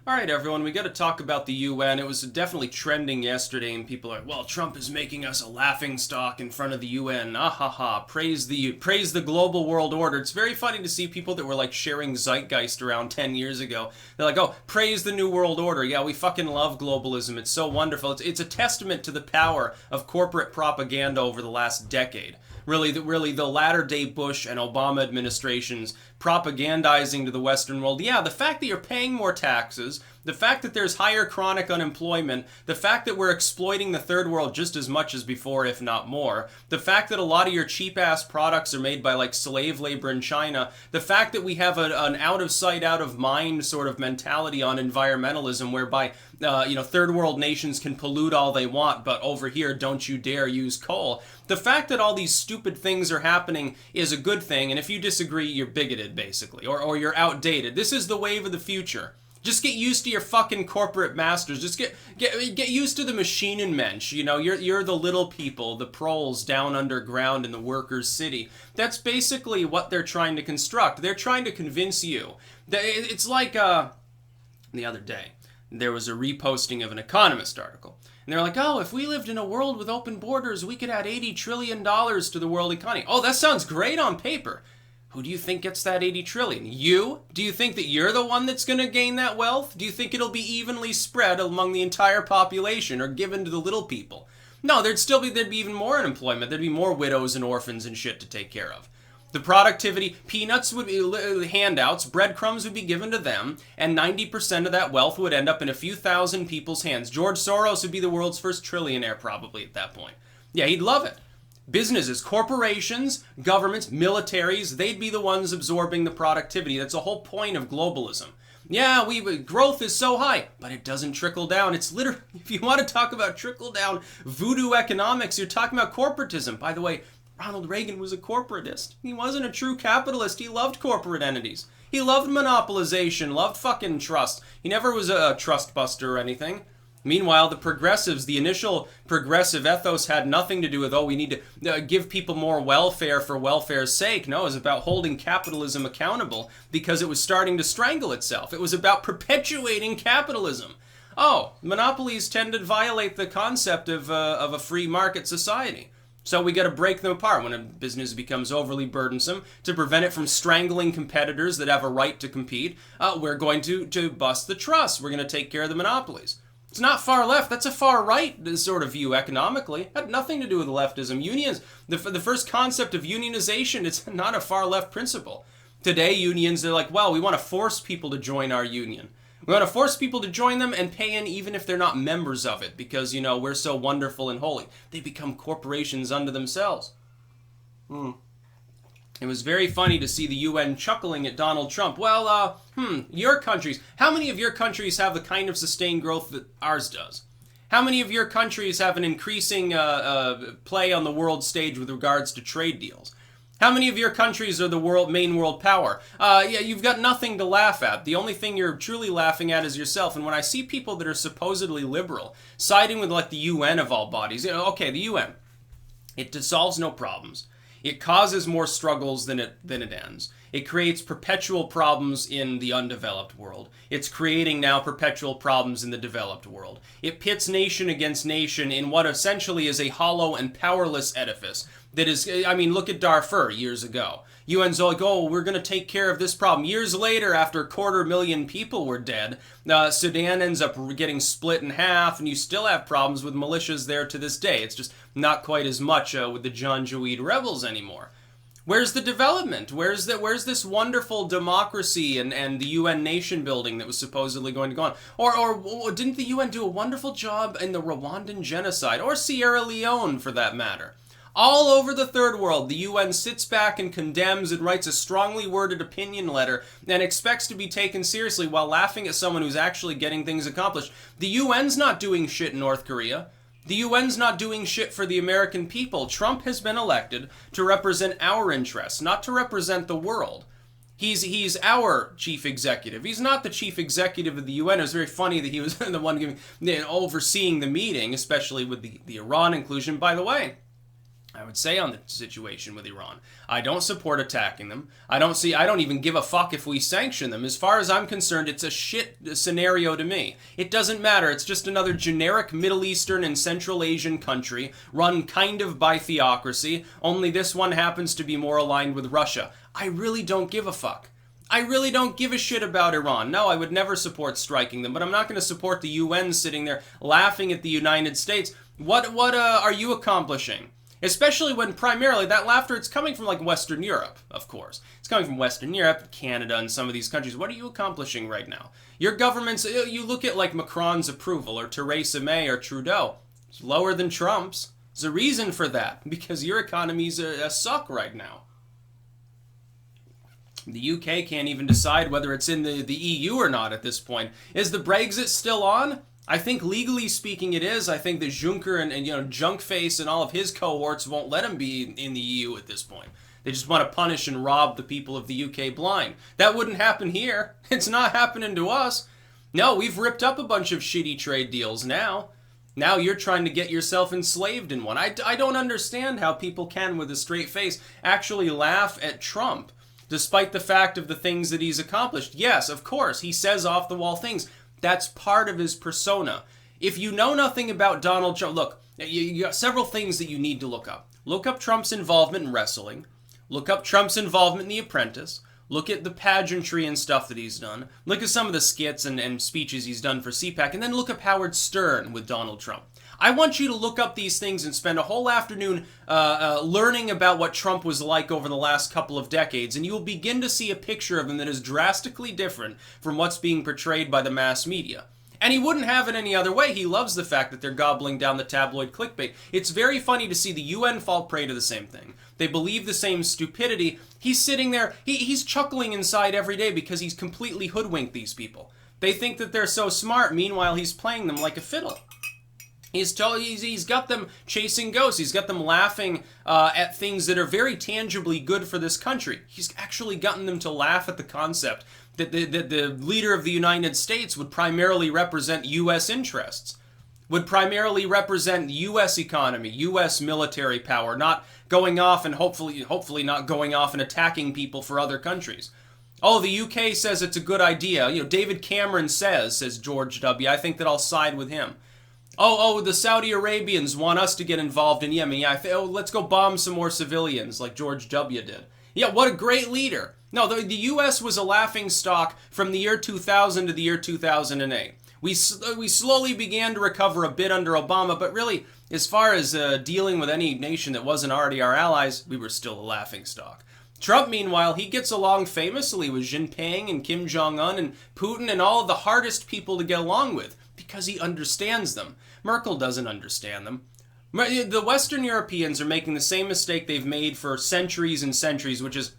All right, everyone, we got to talk about the UN. It was definitely trending yesterday, and people are like, well, Trump is making us a laughing stock in front of the UN. Ah ha ha. Praise the global world order. It's very funny to see people that were like sharing Zeitgeist around 10 years ago. They're like, oh, praise the new world order. Yeah, we fucking love globalism. It's so wonderful. It's a testament to the power of corporate propaganda over the last decade. Really, the latter-day Bush and Obama administrations propagandizing to the Western world. Yeah, the fact that you're paying more taxes, the fact that there's higher chronic unemployment, the fact that we're exploiting the third world just as much as before, if not more, the fact that a lot of your cheap-ass products are made by like slave labor in China, the fact that we have an out-of-sight, out-of-mind sort of mentality on environmentalism whereby third world nations can pollute all they want, but over here, don't you dare use coal. The fact that all these stupid things are happening is a good thing, and if you disagree, you're bigoted, basically, or you're outdated. This is the wave of the future. Just get used to your fucking corporate masters. Just get used to the machine and mensch. You know, you're the little people, the proles down underground in the workers' city. That's basically what they're trying to construct. They're trying to convince you. It's like the other day, there was a reposting of an Economist article. And they're like, oh, if we lived in a world with open borders, we could add $80 trillion to the world economy. Oh, that sounds great on paper. Who do you think gets that 80 trillion? You? Do you think that you're the one that's going to gain that wealth? Do you think it'll be evenly spread among the entire population or given to the little people? No, there'd be even more unemployment. There'd be more widows and orphans and shit to take care of. The productivity, peanuts would be handouts, breadcrumbs would be given to them, and 90% of that wealth would end up in a few thousand people's hands. George Soros would be the world's first trillionaire probably at that point. Yeah, he'd love it. Businesses, corporations, governments, militaries, they'd be the ones absorbing the productivity. That's the whole point of globalism. Yeah, growth is so high, but it doesn't trickle down. It's literally, if you want to talk about trickle down voodoo economics, you're talking about corporatism. By the way, Ronald Reagan was a corporatist. He wasn't a true capitalist. He loved corporate entities. He loved monopolization, loved fucking trust. He never was a trust buster or anything. Meanwhile, the progressives, the initial progressive ethos had nothing to do with, oh, we need to give people more welfare for welfare's sake. No, it was about holding capitalism accountable because it was starting to strangle itself. It was about perpetuating capitalism. Oh, monopolies tend to violate the concept of a free market society. So we got to break them apart when a business becomes overly burdensome. To prevent it from strangling competitors that have a right to compete, we're going to bust the trust. We're going to take care of the monopolies. It's not far left. That's a far right sort of view economically. It had nothing to do with leftism. Unions, the first concept of unionization, it's not a far left principle. Today, unions, they're like, well, we want to force people to join our union. We want to force people to join them and pay in even if they're not members of it because, we're so wonderful and holy. They become corporations unto themselves. It was very funny to see the UN chuckling at Donald Trump. Well, your countries, how many of your countries have the kind of sustained growth that ours does? How many of your countries have an increasing play on the world stage with regards to trade deals? How many of your countries are the main world power? You've got nothing to laugh at. The only thing you're truly laughing at is yourself. And when I see people that are supposedly liberal, siding with like the UN of all bodies, okay, the UN, it solves no problems. It causes more struggles than it ends. It creates perpetual problems in the undeveloped world. It's creating now perpetual problems in the developed world. It pits nation against nation in what essentially is a hollow and powerless edifice. That is, look at Darfur years ago. UN's like, oh, we're going to take care of this problem. Years later, after 250,000 people were dead, Sudan ends up getting split in half, and you still have problems with militias there to this day. It's just not quite as much with the Janjaweed rebels anymore. Where's the development? Where's this wonderful democracy and the UN nation building that was supposedly going to go on? Or didn't the UN do a wonderful job in the Rwandan genocide, or Sierra Leone for that matter? All over the third world, the UN sits back and condemns and writes a strongly worded opinion letter and expects to be taken seriously while laughing at someone who's actually getting things accomplished. The UN's not doing shit in North Korea. The UN's not doing shit for the American people. Trump has been elected to represent our interests, not to represent the world. He's our chief executive. He's not the chief executive of the UN. It was very funny that he was the one overseeing the meeting, especially with the Iran inclusion. By the way, I would say on the situation with Iran. I don't support attacking them. I don't even give a fuck if we sanction them. As far as I'm concerned, it's a shit scenario to me. It doesn't matter. It's just another generic Middle Eastern and Central Asian country run kind of by theocracy, only this one happens to be more aligned with Russia. I really don't give a fuck. I really don't give a shit about Iran. No, I would never support striking them, but I'm not going to support the UN sitting there laughing at the United States. What are you accomplishing? Especially when primarily that laughter, it's coming from like Western Europe, of course. It's coming from Western Europe, Canada, and some of these countries. What are you accomplishing right now? Your governments, you look at like Macron's approval or Theresa May or Trudeau. It's lower than Trump's. There's a reason for that, because your economies suck right now. The UK can't even decide whether it's in the EU or not at this point. Is the Brexit still on? I think legally speaking it is. I think that Juncker and Junkface and all of his cohorts won't let him be in the EU at this point. They just want to punish and rob the people of the UK blind. That wouldn't happen here. It's not happening to us. No, we've ripped up a bunch of shitty trade deals now. Now you're trying to get yourself enslaved in one. I don't understand how people can, with a straight face, actually laugh at Trump, despite the fact of the things that he's accomplished. Yes, of course, he says off-the-wall things. That's part of his persona. If you know nothing about Donald Trump, look, you got several things that you need to look up. Look up Trump's involvement in wrestling. Look up Trump's involvement in The Apprentice. Look at the pageantry and stuff that he's done. Look at some of the skits and speeches he's done for CPAC. And then look up Howard Stern with Donald Trump. I want you to look up these things and spend a whole afternoon learning about what Trump was like over the last couple of decades, and you will begin to see a picture of him that is drastically different from what's being portrayed by the mass media. And he wouldn't have it any other way. He loves the fact that they're gobbling down the tabloid clickbait. It's very funny to see the UN fall prey to the same thing. They believe the same stupidity. He's sitting there, he's chuckling inside every day because he's completely hoodwinked these people. They think that they're so smart, meanwhile he's playing them like a fiddle. He's got them chasing ghosts. He's got them laughing at things that are very tangibly good for this country. He's actually gotten them to laugh at the concept that the leader of the United States would primarily represent U.S. interests, would primarily represent the U.S. economy, U.S. military power, not going off and hopefully not going off and attacking people for other countries. Oh, the UK says it's a good idea. David Cameron says George W. I think that I'll side with him. Oh, the Saudi Arabians want us to get involved in Yemen. Yeah, let's go bomb some more civilians like George W. did. Yeah, what a great leader. No, the U.S. was a laughing stock from the year 2000 to the year 2008. We slowly began to recover a bit under Obama, but really, as far as dealing with any nation that wasn't already our allies, we were still a laughing stock. Trump, meanwhile, he gets along famously with Jinping and Kim Jong-un and Putin and all of the hardest people to get along with, because he understands them. Merkel doesn't understand them. The Western Europeans are making the same mistake they've made for centuries and centuries, which is,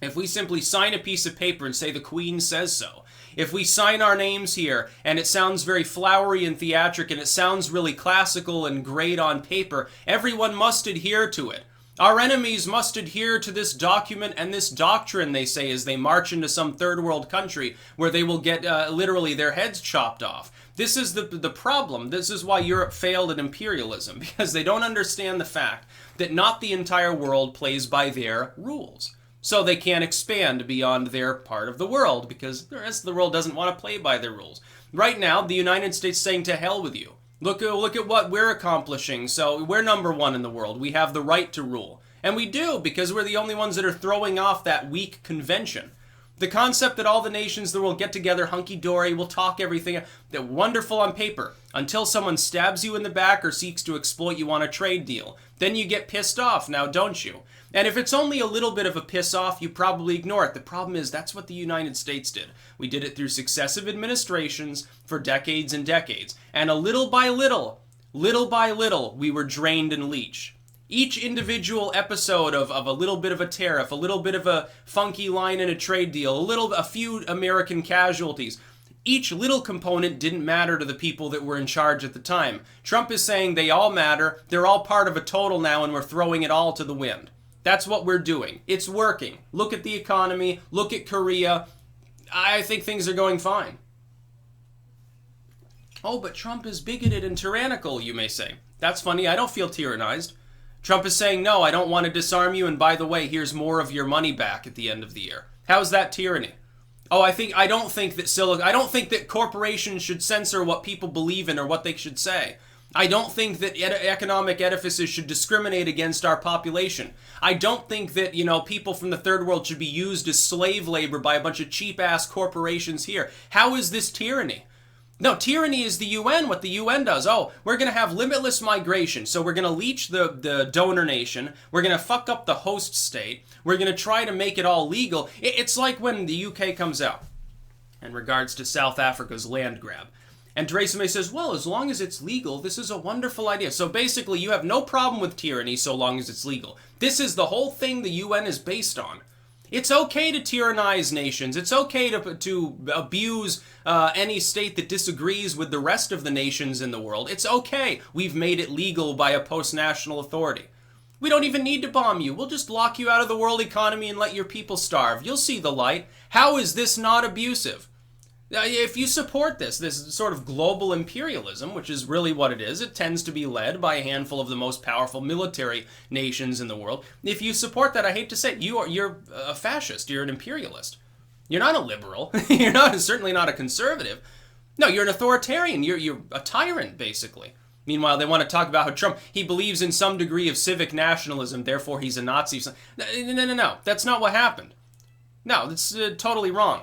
if we simply sign a piece of paper and say the Queen says so, if we sign our names here and it sounds very flowery and theatric and it sounds really classical and great on paper, everyone must adhere to it. Our enemies must adhere to this document and this doctrine, they say, as they march into some third world country where they will get literally their heads chopped off. This is the problem. This is why Europe failed at imperialism, because they don't understand the fact that not the entire world plays by their rules. So they can't expand beyond their part of the world, because the rest of the world doesn't want to play by their rules. Right now, the United States is saying to hell with you. Look at what we're accomplishing. So we're number one in the world. We have the right to rule. And we do, because we're the only ones that are throwing off that weak convention. The concept that all the nations of the world get together, hunky-dory, will talk everything, they're wonderful on paper, until someone stabs you in the back or seeks to exploit you on a trade deal. Then you get pissed off, now don't you? And if it's only a little bit of a piss off, you probably ignore it. The problem is that's what the United States did. We did it through successive administrations for decades and decades. And little by little, we were drained and leached. Each individual episode of a little bit of a tariff, a little bit of a funky line in a trade deal, a few American casualties, each little component didn't matter to the people that were in charge at the time. Trump is saying they all matter, they're all part of a total now, and we're throwing it all to the wind. That's what we're doing. It's working. Look at the economy, look at Korea. I think things are going fine. Oh, but Trump is bigoted and tyrannical, you may say. That's funny, I don't feel tyrannized. Trump is saying, no, I don't want to disarm you, and by the way, here's more of your money back at the end of the year. How's that tyranny? Oh, I don't think that corporations should censor what people believe in or what they should say. I don't think that economic edifices should discriminate against our population. I don't think that, people from the third world should be used as slave labor by a bunch of cheap-ass corporations here. How is this tyranny? No, tyranny is the UN, what the UN does. Oh, we're going to have limitless migration, so we're going to leech the donor nation. We're going to fuck up the host state. We're going to try to make it all legal. It's like when the UK comes out in regards to South Africa's land grab. And Theresa May says, well, as long as it's legal, this is a wonderful idea. So basically, you have no problem with tyranny so long as it's legal. This is the whole thing the UN is based on. It's okay to tyrannize nations. It's okay to abuse any state that disagrees with the rest of the nations in the world. It's okay. We've made it legal by a post-national authority. We don't even need to bomb you. We'll just lock you out of the world economy and let your people starve. You'll see the light. How is this not abusive? If you support this sort of global imperialism, which is really what it is, it tends to be led by a handful of the most powerful military nations in the world. If you support that, I hate to say it, you're a fascist. You're an imperialist. You're not a liberal. You're certainly not a conservative. No, you're an authoritarian. You're a tyrant, basically. Meanwhile, they want to talk about how Trump, he believes in some degree of civic nationalism, therefore he's a Nazi. No. That's not what happened. No, that's totally wrong.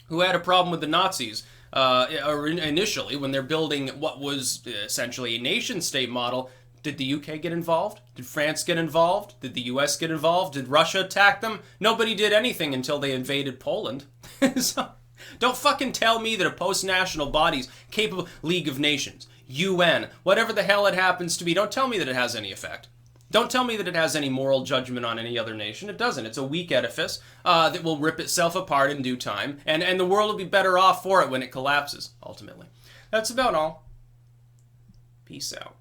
Who had a problem with the Nazis initially when they're building what was essentially a nation-state model? Did the UK get involved? Did France get involved? Did the US get involved? Did Russia attack them? Nobody did anything until they invaded Poland. So, don't fucking tell me that a post-national body's capable League of Nations, UN, whatever the hell it happens to be, don't tell me that it has any effect. Don't tell me that it has any moral judgment on any other nation. It doesn't. It's a weak edifice that will rip itself apart in due time, and the world will be better off for it when it collapses, ultimately. That's about all. Peace out.